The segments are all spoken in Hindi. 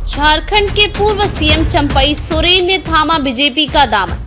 झारखंड के पूर्व सीएम चंपई सोरेन ने थामा बीजेपी का दामन।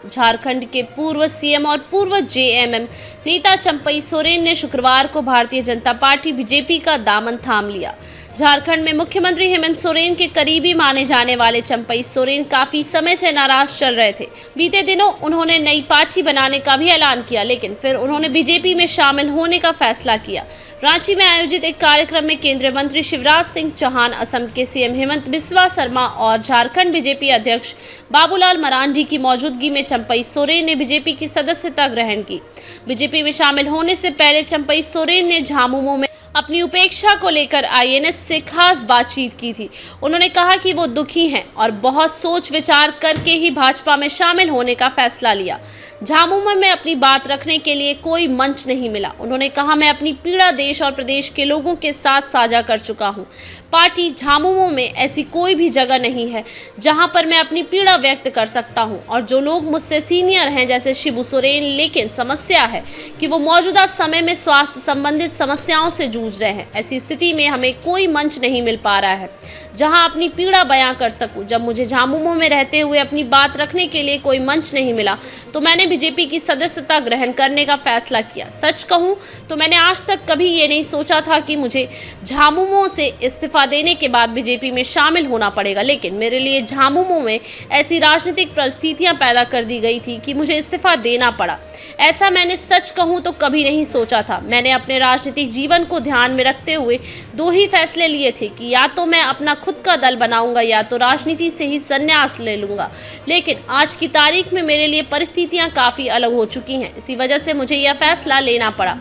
झारखंड के पूर्व सीएम और पूर्व जेएमएम नेता चंपई सोरेन ने शुक्रवार को भारतीय जनता पार्टी बीजेपी का दामन थाम लिया। झारखंड में मुख्यमंत्री हेमंत सोरेन के करीबी माने जाने वाले चंपई सोरेन काफी समय से नाराज चल रहे थे। बीते दिनों उन्होंने नई पार्टी बनाने का भी ऐलान किया, लेकिन फिर उन्होंने बीजेपी में शामिल होने का फैसला किया। रांची में आयोजित एक कार्यक्रम में केंद्रीय मंत्री शिवराज सिंह चौहान, असम के सीएम हेमंत बिस्वा शर्मा और झारखंड बीजेपी अध्यक्ष बाबूलाल मरांडी की मौजूदगी में चंपई सोरेन ने बीजेपी की सदस्यता ग्रहण की। बीजेपी में शामिल होने से पहले चंपई सोरेन ने झामुमो में अपनी उपेक्षा को लेकर आईएनएस से खास बातचीत की थी। उन्होंने कहा कि वो दुखी हैं और बहुत सोच विचार करके ही भाजपा में शामिल होने का फैसला लिया। झामुमो में अपनी बात रखने के लिए कोई मंच नहीं मिला। उन्होंने कहा, मैं अपनी पीड़ा देश और प्रदेश के लोगों के साथ साझा कर चुका हूँ। पार्टी झामुमो में ऐसी कोई भी जगह नहीं है जहां पर मैं अपनी पीड़ा व्यक्त कर सकता हूं। और जो लोग मुझसे सीनियर हैं जैसे शिबू सोरेन, लेकिन समस्या है कि वो मौजूदा समय में स्वास्थ्य संबंधित समस्याओं से जूझ रहे हैं। ऐसी स्थिति में हमें कोई मंच नहीं मिल पा रहा है जहां अपनी पीड़ा बयां कर सकूं। जब मुझे झामुमो में रहते हुए अपनी बात रखने के लिए कोई मंच नहीं मिला तो मैंने बीजेपी की सदस्यता ग्रहण करने का फैसला किया। सच कहूं तो मैंने आज तक कभी ये नहीं सोचा था कि मुझे झामुमो से इस्तीफा देने के बाद बीजेपी में शामिल होना पड़ेगा, लेकिन मेरे लिए झामुमो में ऐसी राजनीतिक परिस्थितियां पैदा कर दी गई थी कि मुझे इस्तीफा देना पड़ा। ऐसा मैंने सच कहूं तो कभी नहीं सोचा था। मैंने अपने राजनीतिक जीवन को ध्यान में रखते हुए दो ही फैसले लिए थे कि या तो मैं अपना खुद का दल बनाऊंगा या तो राजनीति से ही संन्यास ले लूंगा। लेकिन आज की तारीख में मेरे लिए परिस्थितियां काफी अलग हो चुकी हैं। इसी वजह से मुझे यह फैसला लेना पड़ा।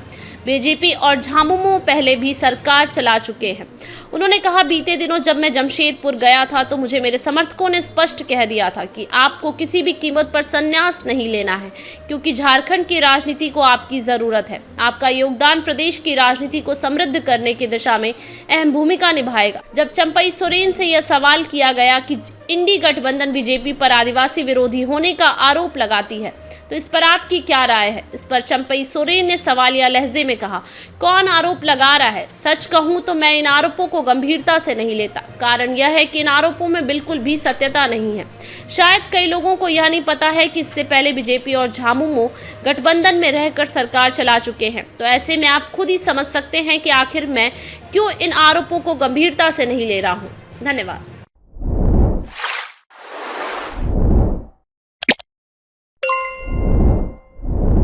बीजेपी और झामुमो पहले भी सरकार चला चुके हैं। उन्होंने कहा, बीते दिनों जब मैं जमशेदपुर गया था तो मुझे मेरे समर्थकों ने स्पष्ट कह दिया था कि आपको किसी भी कीमत पर संन्यास नहीं लेना है, क्योंकि झारखंड की राजनीति को आपकी जरूरत है। आपका योगदान प्रदेश की राजनीति को समृद्ध करने की दिशा में अहम भूमिका निभाएगा। जब चंपई सोरेन से यह सवाल किया गया कि इंडी गठबंधन बीजेपी पर आदिवासी विरोधी होने का आरोप लगाती है तो इस पर आपकी क्या राय है? इस पर चंपई सोरेन ने सवालिया लहजे में कहा, कौन आरोप लगा रहा है? सच कहूं तो मैं इन आरोपों को गंभीरता से नहीं लेता। कारण यह है कि इन आरोपों में बिल्कुल भी सत्यता नहीं है। शायद कई लोगों को यह नहीं पता है कि इससे पहले बीजेपी और झामुमो गठबंधन में रहकर सरकार चला चुके हैं। तो ऐसे में आप खुद ही समझ सकते हैं कि आखिर मैं क्यों इन आरोपों को गंभीरता से नहीं ले रहा हूँ। धन्यवाद।